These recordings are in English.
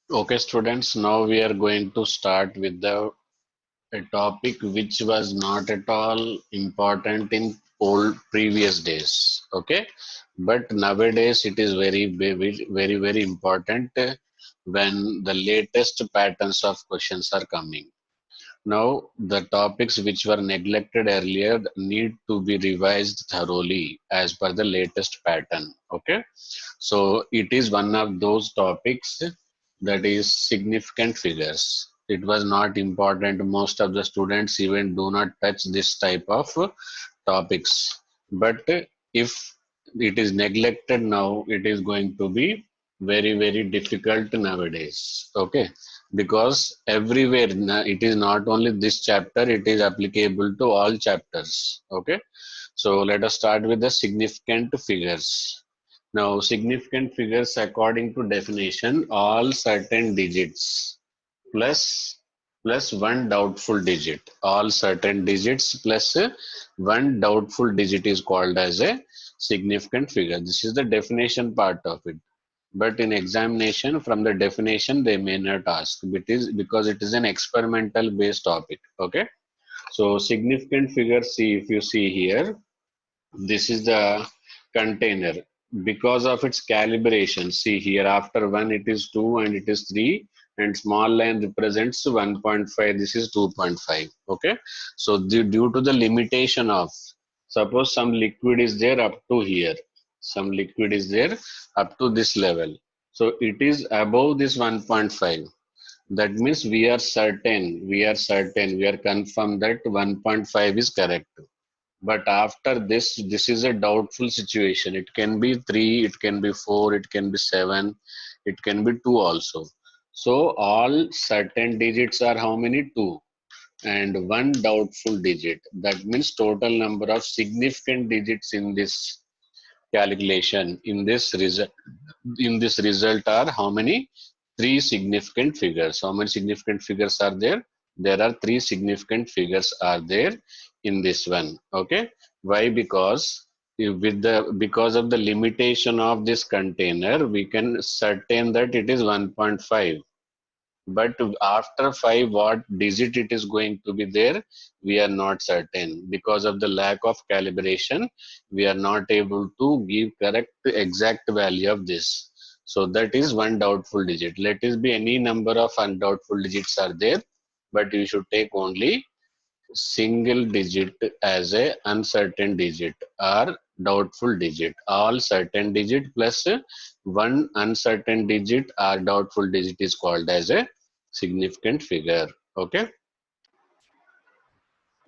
Okay, students, now we are going to start with a topic which was not at all important in old previous days. Okay, but nowadays it is very important when the latest patterns of questions are coming. Now, the topics which were neglected earlier need to be revised thoroughly as per the latest pattern. Okay, so it is one of those topics that is significant figures. It was not important. Most of the students even do not touch this type of topics. But if it is neglected now, it is going to be very difficult nowadays. Okay, because everywhere it is not only this chapter, it is applicable to all chapters. Okay, so let us start with the significant figures. Now, significant figures according to definition, all certain digits plus one doubtful digit. All certain digits plus one doubtful digit is called as a significant figure. This is the definition part of it. But in examination, from the definition, they may not ask. It is because it is an experimental based topic. Okay. So significant figure, see if you see here, this is the container. Because of its calibration, see here after 1 it is 2 and it is 3 and small line represents 1.5, this is 2.5. Okay, so due to the limitation of, suppose some liquid is there up to here, some liquid is there up to this level, so it is above this 1.5. That means we are confirmed that 1.5 is correct. But after this is a doubtful situation. It can be 3, it can be 4, it can be 7, it can be 2 also. So all certain digits are how many? 2 and one doubtful digit. That means total number of significant digits in this calculation, in this result are how many? Three significant figures. How many significant figures are there? There are three significant figures are there in this one. Okay, why? Because of the limitation of this container, we can certain that it is 1.5. But after 5, what digit it is going to be there, we are not certain. Because of the lack of calibration, we are not able to give correct exact value of this. So that is one doubtful digit. Let it be any number of undoubtful digits are there, but you should take only single digit as a uncertain digit or doubtful digit. All certain digit plus one uncertain digit or doubtful digit is called as a significant figure. Okay.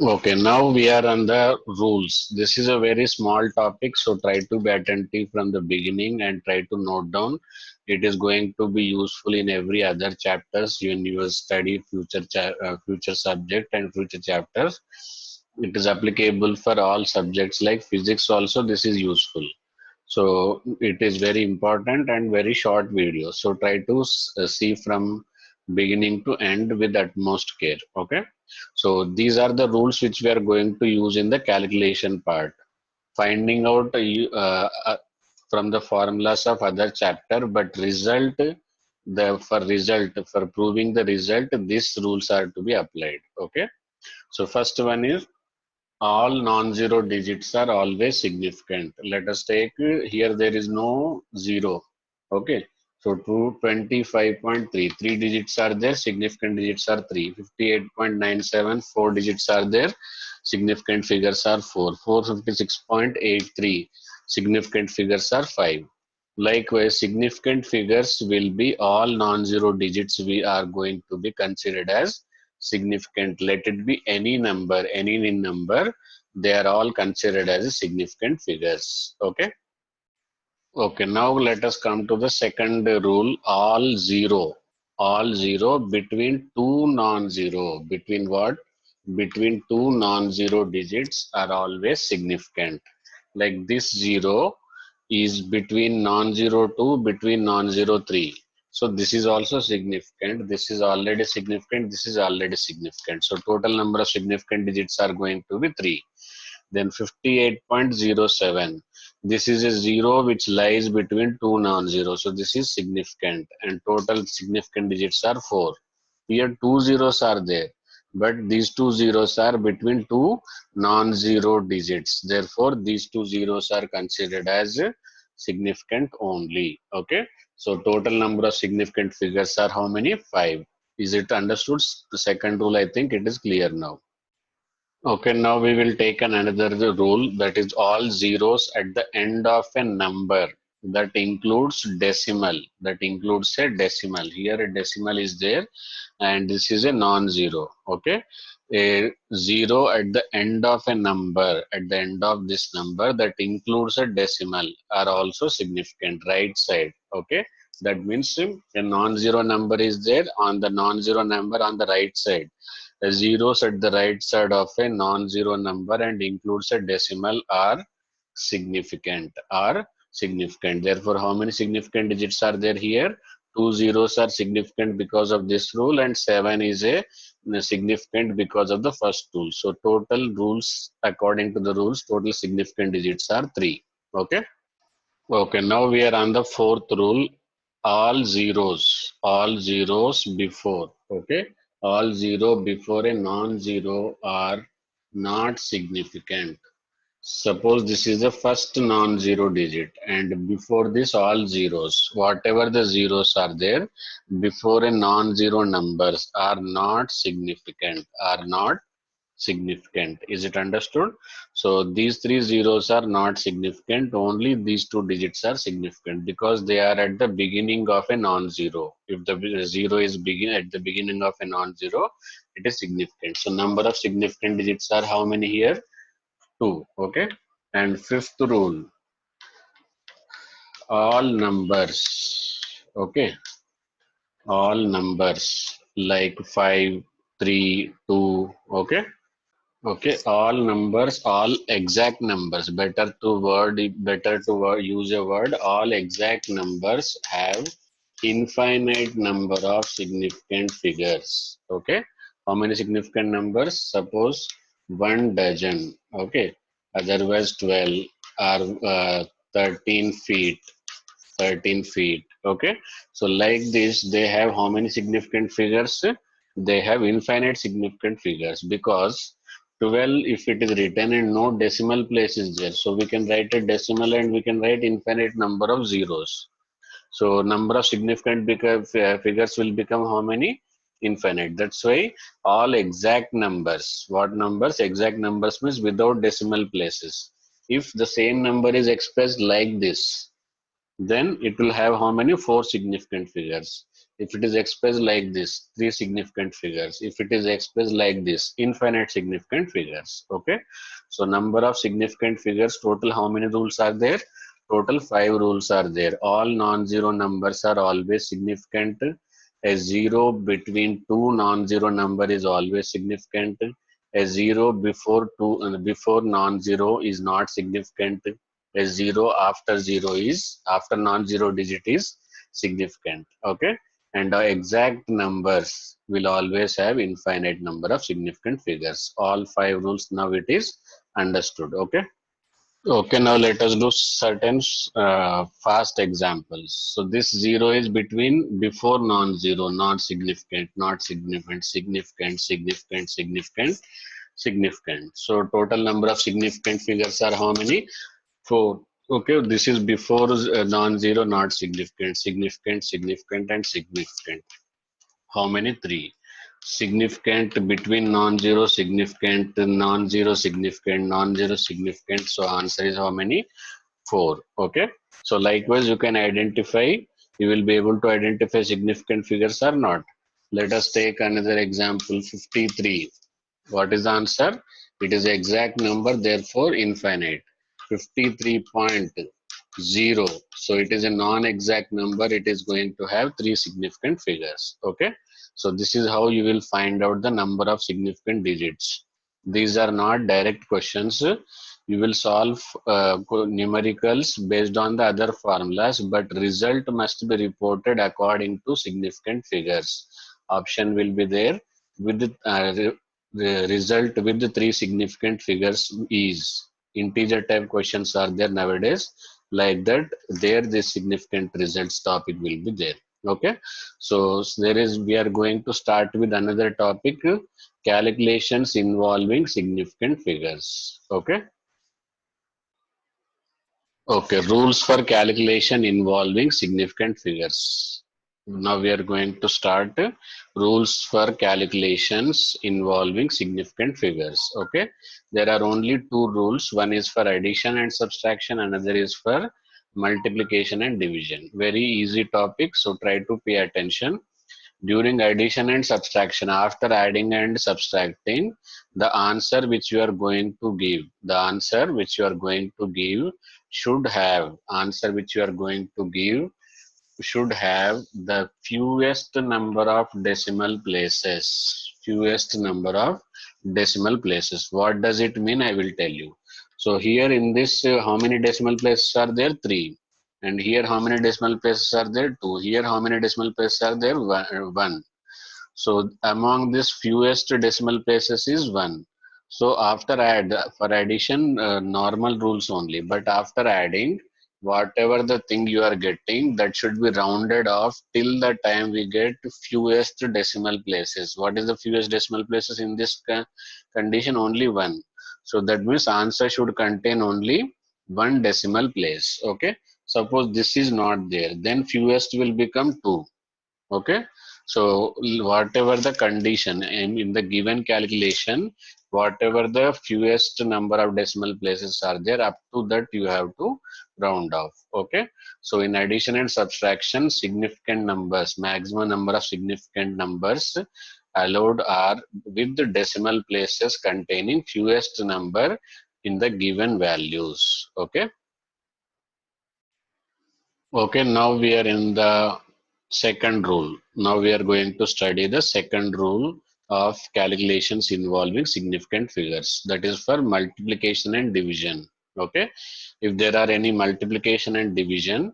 Okay, now we are on the rules. This is a very small topic, so try to be attentive from the beginning and try to note down. It is going to be useful in every other chapters when you study future subject and future chapters. It is applicable for all subjects like physics also. This is useful. So it is very important and very short video. So try to see from beginning to end with utmost care. Okay. So these are the rules which we are going to use in the calculation part. Finding out from the formulas of other chapter, but result for proving the result, these rules are to be applied. Okay. So first one is all non-zero digits are always significant. Let us take here there is no zero. Okay. So 225.3, three digits are there, significant digits are 3. 58.97, four digits are there, significant figures are 4. 456.83, significant figures are 5. Likewise, significant figures will be all non-zero digits we are going to be considered as significant. Let it be any number, they are all considered as significant figures. Okay. Okay, now let us come to the second rule, all zero between two non-zero. Between what? Between two non-zero digits are always significant. Like this zero is between non-zero 2, between non-zero 3. So this is also significant. This is already significant. This is already significant. So total number of significant digits are going to be 3. Then 58.07. This is a zero which lies between two non-zero. So this is significant, and total significant digits are 4. Here two zeros are there, but these two zeros are between two non-zero digits. Therefore, these two zeros are considered as significant only. Okay. So total number of significant figures are how many? 5. Is it understood? The second rule, I think it is clear now. Okay, now we will take another rule, that is all zeros at the end of a number that includes decimal. That includes a decimal. Here a decimal is there, and this is a non-zero. Okay, a zero at the end of a number, at the end of this number that includes a decimal are also significant. Right side. Okay, that means a non-zero number is there on the non-zero number on the right side. A zeros at the right side of a non-zero number and includes a decimal are significant. Are significant. Therefore, how many significant digits are there here? Two zeros are significant because of this rule, and 7 is a significant because of the first rule. So total rules, according to the rules, total significant digits are 3. Okay. Okay, now we are on the fourth rule. All zeros before, okay, all zero before a non-zero are not significant. Suppose this is the first non-zero digit, and before this all zeros, whatever the zeros are there, before a non-zero numbers are not significant, are not significant. Is it understood? So these three zeros are not significant, only these two digits are significant because they are at the beginning of a non-zero. If the zero is begin at the beginning of a non-zero, it is significant. So number of significant digits are how many here? 2. Okay. And fifth rule, all numbers. Okay, all numbers like 5, 3, 2. Okay. Okay, all numbers, all exact numbers. Better to use a word. All exact numbers have infinite number of significant figures. Okay, how many significant numbers? Suppose 1 dozen. Okay, otherwise 12 or 13 feet. 13 feet. Okay, so like this, they have how many significant figures? They have infinite significant figures because 12, if it is written and no decimal place is there, so we can write a decimal and we can write infinite number of zeros. So number of significant figures will become how many? Infinite. That's why all exact numbers. What numbers? Exact numbers means without decimal places. If the same number is expressed like this, then it will have how many? 4 significant figures. If it is expressed like this, 3 significant figures. If it is expressed like this, infinite significant figures. Okay, so number of significant figures, total how many rules are there? Total 5 rules are there. All non-zero numbers are always significant. A zero between two non-zero number is always significant. A zero before non-zero is not significant. A zero after non-zero digit is significant. Okay, and the exact numbers will always have infinite number of significant figures. All 5 rules now it is understood. Okay. Okay, now let us do certain fast examples. So this zero is between before non-zero, not significant, not significant, significant, significant, significant, significant. So total number of significant figures are how many? 4. Okay, this is before non-zero, not significant, significant, significant, and significant. How many? 3. Significant between non-zero, significant, non-zero, significant, non-zero, significant. So answer is how many? 4. Okay. So likewise, you can identify, you will be able to identify significant figures or not. Let us take another example, 53. What is the answer? It is exact number, therefore infinite. 53.0. So it is a non-exact number. It is going to have 3 significant figures. Okay. So this is how you will find out the number of significant digits. These are not direct questions. You will solve numericals based on the other formulas, but result must be reported according to significant figures. Option will be there with the result with the 3 significant figures is. integer type questions are there nowadays. Like that, there the significant results topic will be there. Okay, so there is, we are going to start with another topic, calculations involving significant figures. Okay. Okay, rules for calculation involving significant figures. Now we are going to start rules for calculations involving significant figures. Okay, there are only two rules. One is for addition and subtraction, another is for multiplication and division. Very easy topic, so try to pay attention. During addition and subtraction, after adding and subtracting, the answer which you are going to give, the answer which you are going to give should have, answer which you are going to give should have the fewest number of decimal places. Fewest number of decimal places. What does it mean? I will tell you. So here in this, how many decimal places are there? 3. And here how many decimal places are there? 2. Here how many decimal places are there? 1. So among this fewest decimal places is 1. So after add, for addition, normal rules only. But after adding, whatever the thing you are getting, that should be rounded off till the time we get fewest decimal places. What is the fewest decimal places in this condition? Only 1. So that means answer should contain only 1 decimal place. Okay. Suppose this is not there, then fewest will become 2. Okay, so whatever the condition in the given calculation, whatever the fewest number of decimal places are there, up to that you have to round off. Okay, so in addition and subtraction, significant numbers, maximum number of significant numbers allowed are with the decimal places containing fewest number in the given values. Okay. Okay, now we are in the second rule. Now we are going to study the second rule of calculations involving significant figures. That is for multiplication and division. Okay, if there are any multiplication and division,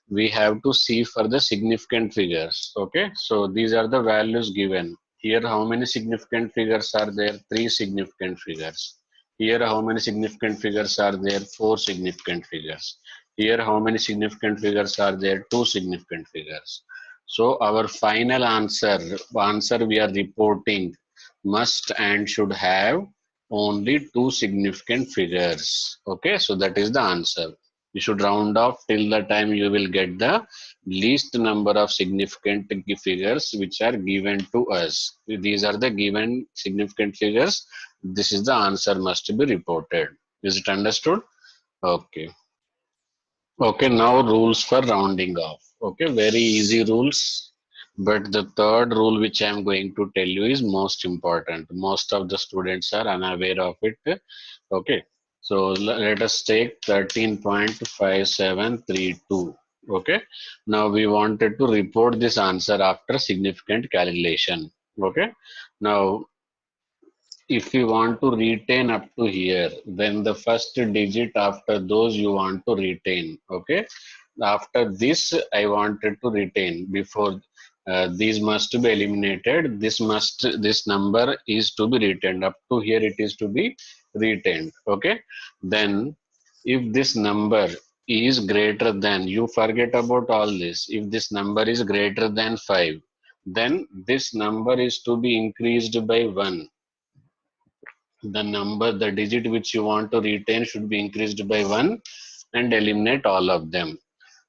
we have to see for the significant figures. Okay, so these are the values given. Here, how many significant figures are there? 3 significant figures. Here, how many significant figures are there? 4 significant figures. Here, how many significant figures are there? 2 significant figures. So, our final answer we are reporting must and should have only 2 significant figures. Okay, so that is the answer. You should round off till the time you will get the least number of significant figures which are given to us. These are the given significant figures. This is the answer must be reported. Is it understood? Okay. Okay, now rules for rounding off. Okay, very easy rules. But the third rule which I am going to tell you is most important. Most of the students are unaware of it. Okay, so let us take 13.5732. Okay, now we wanted to report this answer after significant calculation. Okay, now if you want to retain up to here, then the first digit after those you want to retain. Okay, after this I wanted to retain. Before these must be eliminated, this number is to be retained. Up to here it is to be retained. Okay, then if this number is greater than, you forget about all this, if this number is greater than 5, then this number is to be increased by 1. The number, the digit which you want to retain should be increased by 1 and eliminate all of them.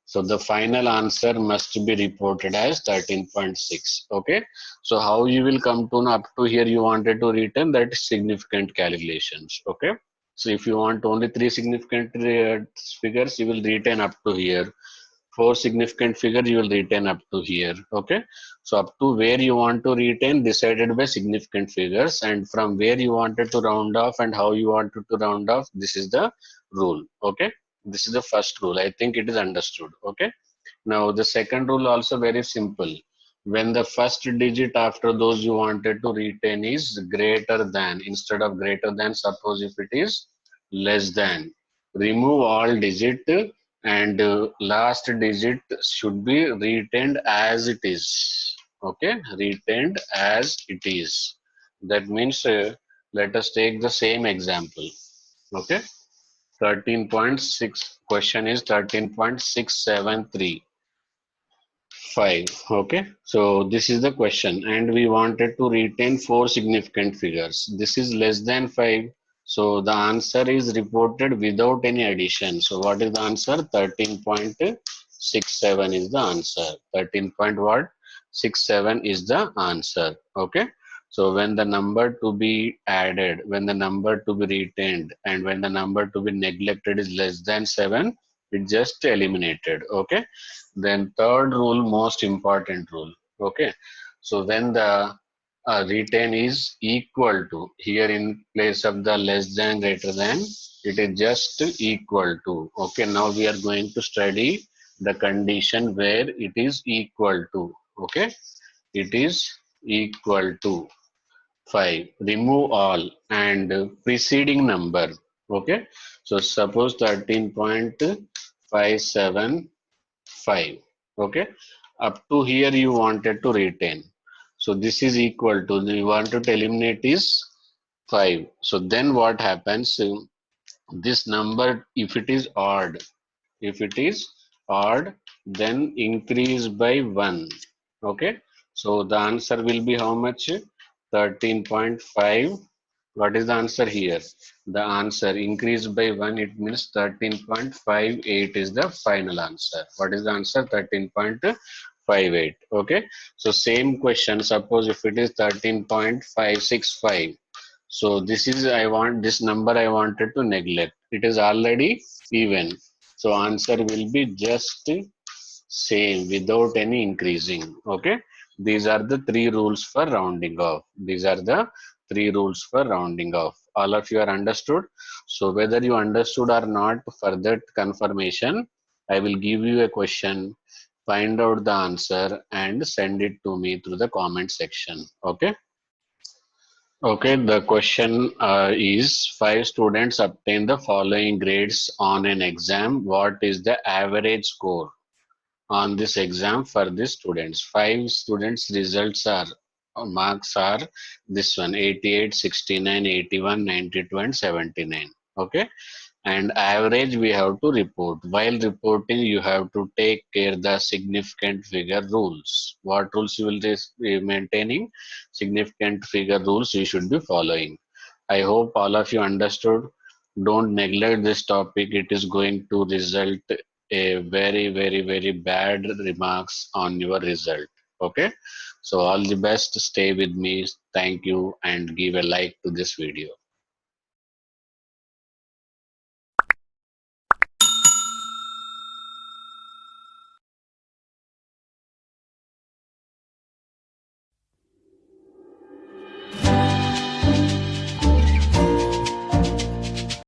So the final answer must be reported as 13.6. Okay. So how you will come to know up to here you wanted to retain, that is significant calculations. Okay. So if you want only 3 significant figures, you will retain up to here. 4 significant figure you will retain up to here. Okay, so up to where you want to retain decided by significant figures, and from where you wanted to round off and how you wanted to round off, this is the rule. Okay, this is the first rule. I think it is understood. Okay, now the second rule also very simple. When the first digit after those you wanted to retain is greater than, instead of greater than, suppose if it is less than, remove all digit and last digit should be retained as it is. Okay, retained as it is. That means let us take the same example. Okay, 13.6. Question is 13.673. 5. Okay, so this is the question, and we wanted to retain four significant figures. This is less than 5, so the answer is reported without any addition. So what is the answer? 13.67 is the answer. 13 point what? 67 is the answer. Okay, so when the number to be added, when the number to be retained, and when the number to be neglected is less than 7, it just eliminated. Okay, then third rule, most important rule. Okay, so when the retain is equal to, here in place of the less than, greater than, it is just equal to. Okay, now we are going to study the condition where it is equal to. Okay, it is equal to 5. Remove all and preceding number. Okay, so suppose 13.575. Okay, up to here you wanted to retain, so this is equal to, you wanted to eliminate is 5. So then what happens, this number, if it is odd, if it is odd, then increase by 1. Okay, so the answer will be how much? 13.5. What is the answer here? The answer increase by 1, it means 13.58 is the final answer. What is the answer? 13.58. Okay, so same question, suppose if it is 13.565. So this is, I want this number, I wanted to neglect. It is already even. So answer will be just same without any increasing. Okay. These are the three rules for rounding off. These are the three rules for rounding off. All of you are understood. So whether you understood or not, for that confirmation, I will give you a question, find out the answer and send it to me through the comment section. Okay. Okay, the question is, five students obtain the following grades on an exam. What is the average score on this exam for the students? Five students results are, marks are this one: 88, 69, 81, 92 and 79. Okay, and average we have to report. While reporting, you have to take care the significant figure rules. What rules you will be maintaining? Significant figure rules you should be following. I hope all of you understood. Don't neglect this topic. It is going to result a very, very, very bad remarks on your result. Okay, so all the best. Stay with me. Thank you and give a like to this video.